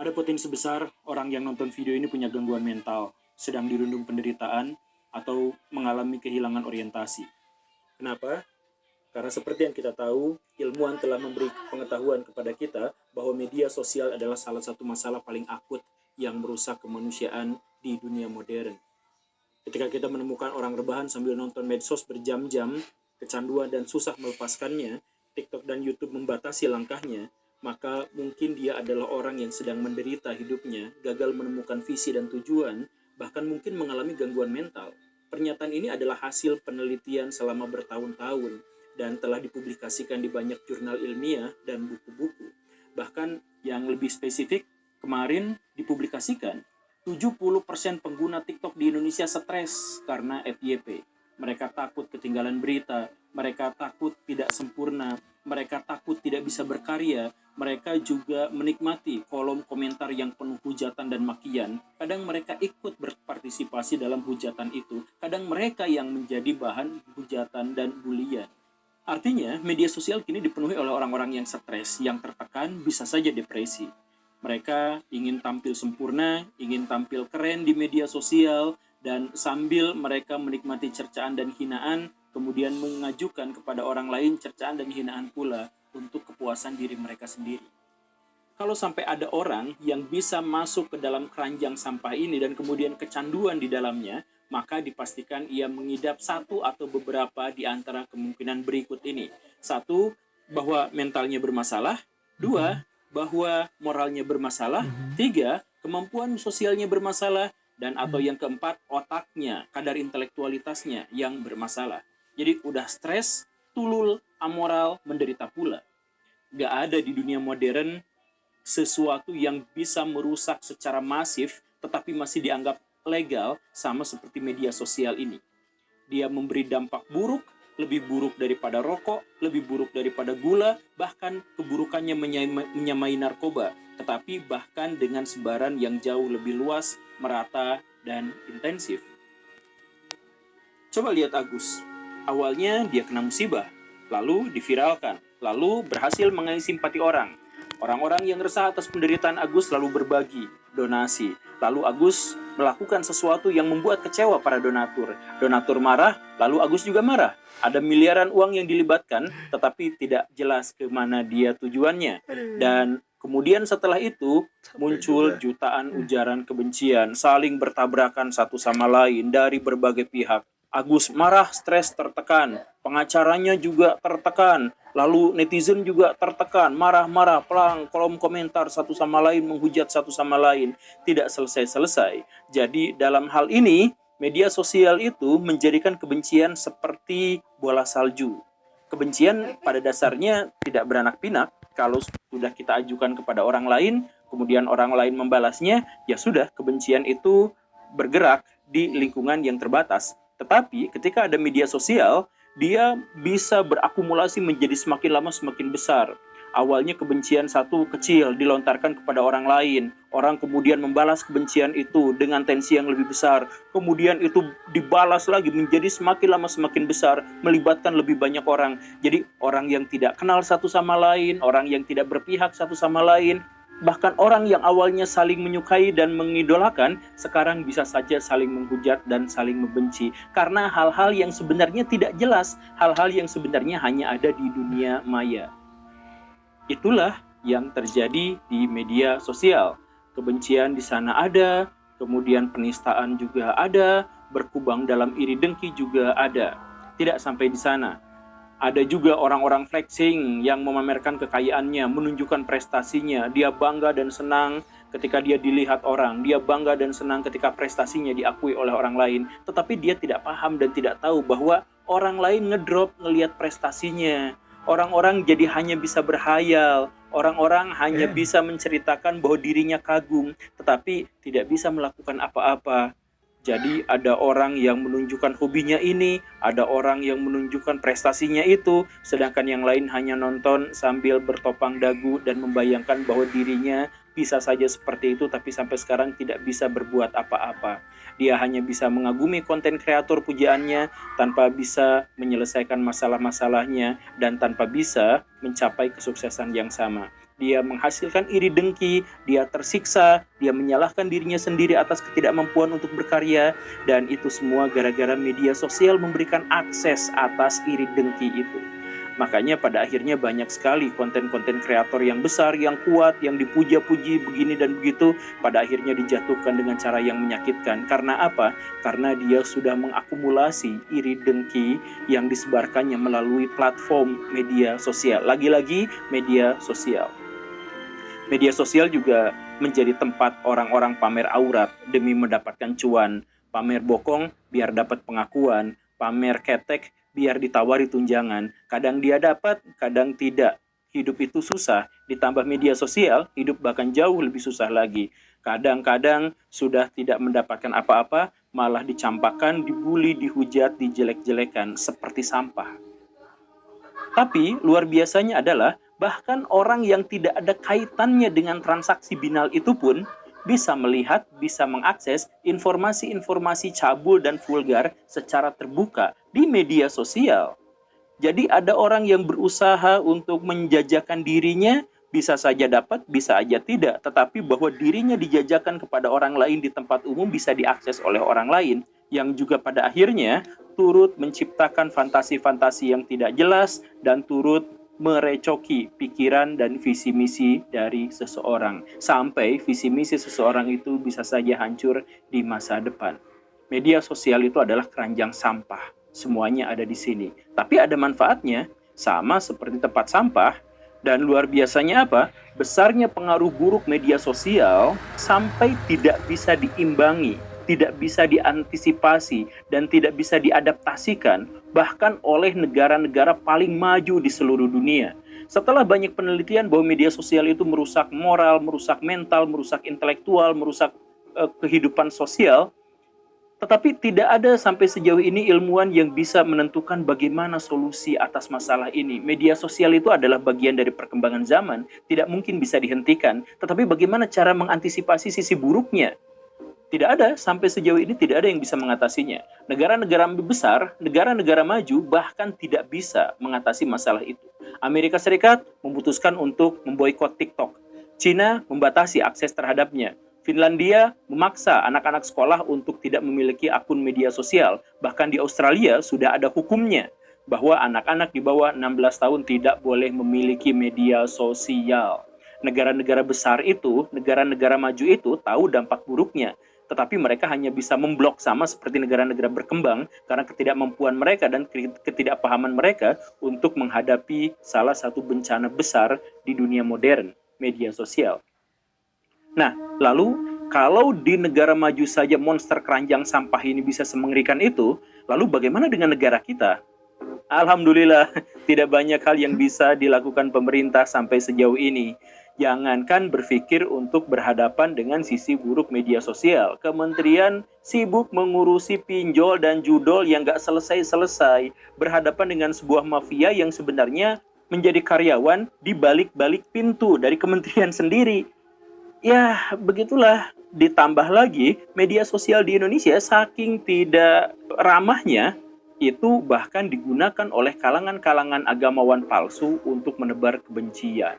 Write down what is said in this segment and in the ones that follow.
Ada potensi besar orang yang nonton video ini punya gangguan mental, sedang dirundung penderitaan, atau mengalami kehilangan orientasi. Kenapa? Karena seperti yang kita tahu, ilmuwan telah memberi pengetahuan kepada kita bahwa media sosial adalah salah satu masalah paling akut yang merusak kemanusiaan di dunia modern. Ketika kita menemukan orang rebahan sambil nonton medsos berjam-jam, kecanduan dan susah melepaskannya, TikTok dan YouTube membatasi langkahnya, maka mungkin dia adalah orang yang sedang menderita hidupnya, gagal menemukan visi dan tujuan, bahkan mungkin mengalami gangguan mental. Pernyataan ini adalah hasil penelitian selama bertahun-tahun dan telah dipublikasikan di banyak jurnal ilmiah dan buku-buku. Bahkan yang lebih spesifik, kemarin dipublikasikan 70% pengguna TikTok di Indonesia stres karena FYP. Mereka takut ketinggalan berita, mereka takut tidak sempurna, mereka takut tidak bisa berkarya, mereka juga menikmati kolom komentar yang penuh hujatan dan makian. Kadang mereka ikut berpartisipasi dalam hujatan itu, kadang mereka yang menjadi bahan hujatan dan bulian. Artinya, media sosial kini dipenuhi oleh orang-orang yang stres, yang tertekan, bisa saja depresi. Mereka ingin tampil sempurna, ingin tampil keren di media sosial, dan sambil mereka menikmati cercaan dan hinaan, kemudian mengajukan kepada orang lain cercaan dan hinaan pula untuk kepuasan diri mereka sendiri. Kalau sampai ada orang yang bisa masuk ke dalam keranjang sampah ini dan kemudian kecanduan di dalamnya, maka dipastikan ia mengidap satu atau beberapa di antara kemungkinan berikut ini. Satu, bahwa mentalnya bermasalah. Dua, bahwa moralnya bermasalah. Tiga, kemampuan sosialnya bermasalah. Dan atau yang keempat, otaknya, kadar intelektualitasnya yang bermasalah. Jadi udah stres, tulul, amoral, menderita pula. Gak ada di dunia modern sesuatu yang bisa merusak secara masif tetapi masih dianggap legal sama seperti media sosial ini. Dia memberi dampak buruk, lebih buruk daripada rokok, lebih buruk daripada gula, bahkan keburukannya menyamai narkoba, tetapi bahkan dengan sebaran yang jauh lebih luas, merata, dan intensif. Coba lihat Agus. Awalnya dia kena musibah, lalu diviralkan, lalu berhasil mengais simpati orang. Orang-orang yang resah atas penderitaan Agus lalu berbagi, donasi. Lalu Agus melakukan sesuatu yang membuat kecewa para donatur. Donatur marah, lalu Agus juga marah. Ada miliaran uang yang dilibatkan, tetapi tidak jelas kemana dia tujuannya. Dan kemudian setelah itu muncul jutaan ujaran kebencian, saling bertabrakan satu sama lain dari berbagai pihak. Agus marah, stres, tertekan. Pengacaranya juga tertekan. Lalu netizen juga tertekan, marah-marah, pelang, kolom komentar satu sama lain, menghujat satu sama lain. Tidak selesai-selesai. Jadi dalam hal ini, media sosial itu menjadikan kebencian seperti bola salju. Kebencian pada dasarnya tidak beranak pinak. Kalau sudah kita ajukan kepada orang lain, kemudian orang lain membalasnya, ya sudah, kebencian itu bergerak di lingkungan yang terbatas. Tetapi ketika ada media sosial, dia bisa berakumulasi menjadi semakin lama semakin besar. Awalnya kebencian satu kecil dilontarkan kepada orang lain. Orang kemudian membalas kebencian itu dengan tensi yang lebih besar. Kemudian itu dibalas lagi menjadi semakin lama semakin besar, melibatkan lebih banyak orang. Jadi orang yang tidak kenal satu sama lain, orang yang tidak berpihak satu sama lain, bahkan orang yang awalnya saling menyukai dan mengidolakan, sekarang bisa saja saling menghujat dan saling membenci. Karena hal-hal yang sebenarnya tidak jelas, hal-hal yang sebenarnya hanya ada di dunia maya. Itulah yang terjadi di media sosial. Kebencian di sana ada, kemudian penistaan juga ada, berkubang dalam iri dengki juga ada. Tidak sampai di sana. Ada juga orang-orang flexing yang memamerkan kekayaannya, menunjukkan prestasinya. Dia bangga dan senang ketika dia dilihat orang. Dia bangga dan senang ketika prestasinya diakui oleh orang lain. Tetapi dia tidak paham dan tidak tahu bahwa orang lain ngedrop ngelihat prestasinya. Orang-orang jadi hanya bisa berhayal. Orang-orang hanya bisa menceritakan bahwa dirinya kagum, tetapi tidak bisa melakukan apa-apa. Jadi ada orang yang menunjukkan hobinya ini, ada orang yang menunjukkan prestasinya itu, sedangkan yang lain hanya nonton sambil bertopang dagu dan membayangkan bahwa dirinya bisa saja seperti itu tapi sampai sekarang tidak bisa berbuat apa-apa. Dia hanya bisa mengagumi konten kreator pujaannya tanpa bisa menyelesaikan masalah-masalahnya dan tanpa bisa mencapai kesuksesan yang sama. dia menghasilkan iri dengki, dia tersiksa, dia menyalahkan dirinya sendiri atas ketidakmampuan untuk berkarya, dan itu semua gara-gara media sosial memberikan akses atas iri dengki itu. Makanya pada akhirnya banyak sekali konten-konten kreator yang besar, yang kuat, yang dipuja-puji begini dan begitu, pada akhirnya dijatuhkan dengan cara yang menyakitkan. Karena apa? Karena dia sudah mengakumulasi iri dengki yang disebarkannya melalui platform media sosial. Lagi-lagi media sosial. Media sosial juga menjadi tempat orang-orang pamer aurat demi mendapatkan cuan, pamer bokong biar dapat pengakuan, pamer ketek biar ditawari tunjangan. Kadang dia dapat, kadang tidak. Hidup itu susah, ditambah media sosial, hidup bahkan jauh lebih susah lagi. Kadang-kadang sudah tidak mendapatkan apa-apa, malah dicampakkan, dibully, dihujat, dijelek-jelekan, seperti sampah. Tapi luar biasanya adalah, bahkan orang yang tidak ada kaitannya dengan transaksi binal itu pun bisa melihat, bisa mengakses informasi-informasi cabul dan vulgar secara terbuka di media sosial. Jadi ada orang yang berusaha untuk menjajakan dirinya, bisa saja dapat, bisa aja tidak. Tetapi bahwa dirinya dijajakan kepada orang lain di tempat umum bisa diakses oleh orang lain, yang juga pada akhirnya turut menciptakan fantasi-fantasi yang tidak jelas dan turut merecoki pikiran dan visi misi dari seseorang, sampai visi misi seseorang itu bisa saja hancur di masa depan. Media sosial itu adalah keranjang sampah, semuanya ada di sini. Tapi ada manfaatnya, sama seperti tempat sampah. Dan luar biasanya apa? Besarnya pengaruh buruk media sosial sampai tidak bisa diimbangi, tidak bisa diantisipasi, dan tidak bisa diadaptasikan bahkan oleh negara-negara paling maju di seluruh dunia. Setelah banyak penelitian bahwa media sosial itu merusak moral, merusak mental, merusak intelektual, merusak kehidupan sosial, tetapi tidak ada sampai sejauh ini ilmuwan yang bisa menentukan bagaimana solusi atas masalah ini. Media sosial itu adalah bagian dari perkembangan zaman, tidak mungkin bisa dihentikan, tetapi bagaimana cara mengantisipasi sisi buruknya? Tidak ada, sampai sejauh ini tidak ada yang bisa mengatasinya. Negara-negara besar, negara-negara maju bahkan tidak bisa mengatasi masalah itu. Amerika Serikat memutuskan untuk memboikot TikTok. Cina membatasi akses terhadapnya. Finlandia memaksa anak-anak sekolah untuk tidak memiliki akun media sosial. Bahkan di Australia sudah ada hukumnya bahwa anak-anak di bawah 16 tahun tidak boleh memiliki media sosial. Negara-negara besar itu, negara-negara maju itu tahu dampak buruknya. Tetapi mereka hanya bisa memblok, sama seperti negara-negara berkembang karena ketidakmampuan mereka dan ketidakpahaman mereka untuk menghadapi salah satu bencana besar di dunia modern, media sosial. Nah, lalu kalau di negara maju saja monster keranjang sampah ini bisa semengerikan itu, lalu bagaimana dengan negara kita? Alhamdulillah, tidak banyak hal yang bisa dilakukan pemerintah sampai sejauh ini. Jangankan berpikir untuk berhadapan dengan sisi buruk media sosial. Kementerian sibuk mengurusi pinjol dan judol yang gak selesai-selesai. Berhadapan dengan sebuah mafia yang sebenarnya menjadi karyawan di balik-balik pintu dari kementerian sendiri. Ya, begitulah. Ditambah lagi, media sosial di Indonesia saking tidak ramahnya, itu bahkan digunakan oleh kalangan-kalangan agamawan palsu untuk menebar kebencian.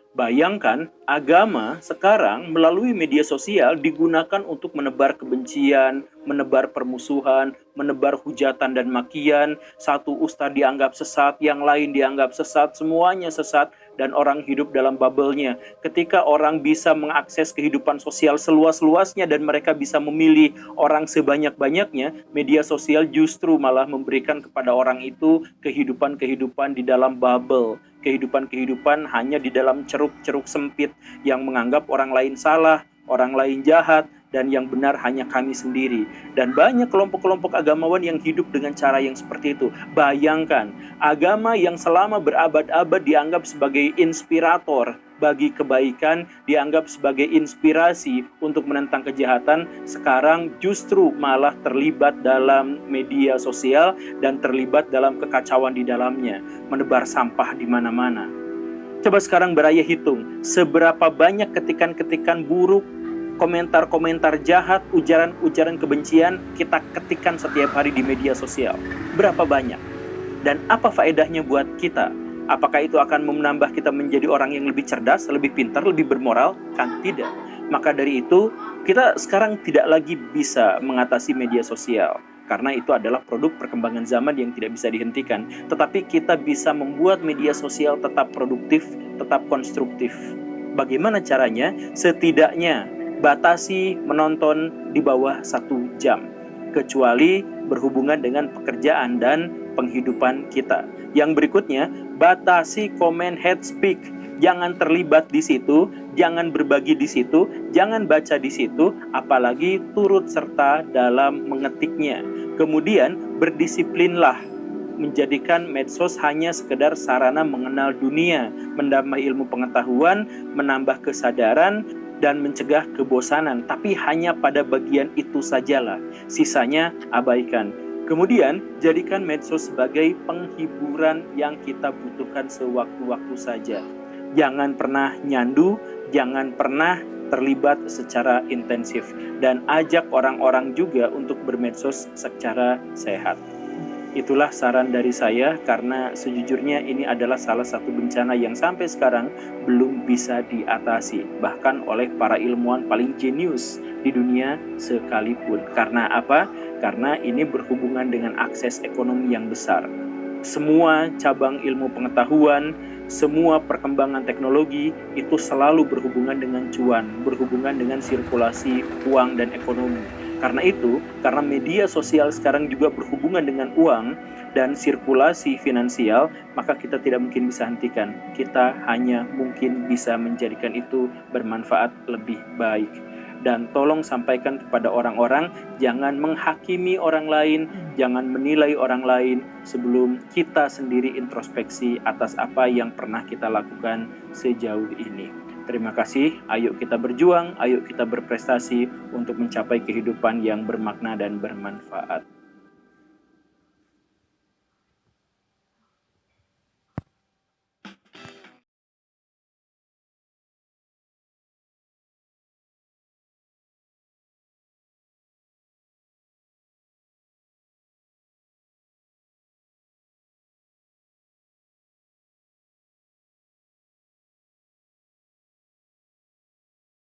Bayangkan, agama sekarang melalui media sosial digunakan untuk menebar kebencian, menebar permusuhan, menebar hujatan dan makian. Satu ustadz dianggap sesat, yang lain dianggap sesat, semuanya sesat, dan orang hidup dalam bubble-nya. Ketika orang bisa mengakses kehidupan sosial seluas-luasnya dan mereka bisa memilih orang sebanyak-banyaknya, media sosial justru malah memberikan kepada orang itu kehidupan-kehidupan di dalam bubble. Kehidupan-kehidupan hanya di dalam ceruk-ceruk sempit yang menganggap orang lain salah, orang lain jahat, dan yang benar hanya kami sendiri. Dan banyak kelompok-kelompok agamawan yang hidup dengan cara yang seperti itu. Bayangkan, agama yang selama berabad-abad dianggap sebagai inspirator bagi kebaikan, dianggap sebagai inspirasi untuk menentang kejahatan, sekarang justru malah terlibat dalam media sosial dan terlibat dalam kekacauan di dalamnya, menebar sampah di mana-mana. Coba sekarang beraya hitung, seberapa banyak ketikan-ketikan buruk, komentar-komentar jahat, ujaran-ujaran kebencian kita ketikkan setiap hari di media sosial. Berapa banyak? Dan apa faedahnya buat kita? Apakah itu akan menambah kita menjadi orang yang lebih cerdas, lebih pintar, lebih bermoral? Kan tidak. Maka dari itu, kita sekarang tidak lagi bisa mengatasi media sosial, karena itu adalah produk perkembangan zaman yang tidak bisa dihentikan. Tetapi kita bisa membuat media sosial tetap produktif, tetap konstruktif. Bagaimana caranya? Setidaknya batasi menonton di bawah 1 jam, kecuali berhubungan dengan pekerjaan dan penghidupan kita. Yang berikutnya, batasi komen hate speak. Jangan terlibat di situ, jangan berbagi di situ, jangan baca di situ, apalagi turut serta dalam mengetiknya. Kemudian berdisiplinlah, menjadikan medsos hanya sekedar sarana mengenal dunia, menambah ilmu pengetahuan, menambah kesadaran, dan mencegah kebosanan. Tapi hanya pada bagian itu sajalah, sisanya abaikan. Kemudian, jadikan medsos sebagai penghiburan yang kita butuhkan sewaktu-waktu saja. Jangan pernah nyandu, jangan pernah terlibat secara intensif, dan ajak orang-orang juga untuk bermedsos secara sehat. Itulah saran dari saya, karena sejujurnya ini adalah salah satu bencana yang sampai sekarang belum bisa diatasi, bahkan oleh para ilmuwan paling jenius di dunia sekalipun. Karena apa? Karena ini berhubungan dengan akses ekonomi yang besar. Semua cabang ilmu pengetahuan, semua perkembangan teknologi itu selalu berhubungan dengan cuan, berhubungan dengan sirkulasi uang dan ekonomi. Karena itu, karena media sosial sekarang juga berhubungan dengan uang dan sirkulasi finansial, maka kita tidak mungkin bisa hentikan. Kita hanya mungkin bisa menjadikan itu bermanfaat lebih baik. Dan tolong sampaikan kepada orang-orang, jangan menghakimi orang lain, jangan menilai orang lain sebelum kita sendiri introspeksi atas apa yang pernah kita lakukan sejauh ini. Terima kasih, ayo kita berjuang, ayo kita berprestasi untuk mencapai kehidupan yang bermakna dan bermanfaat.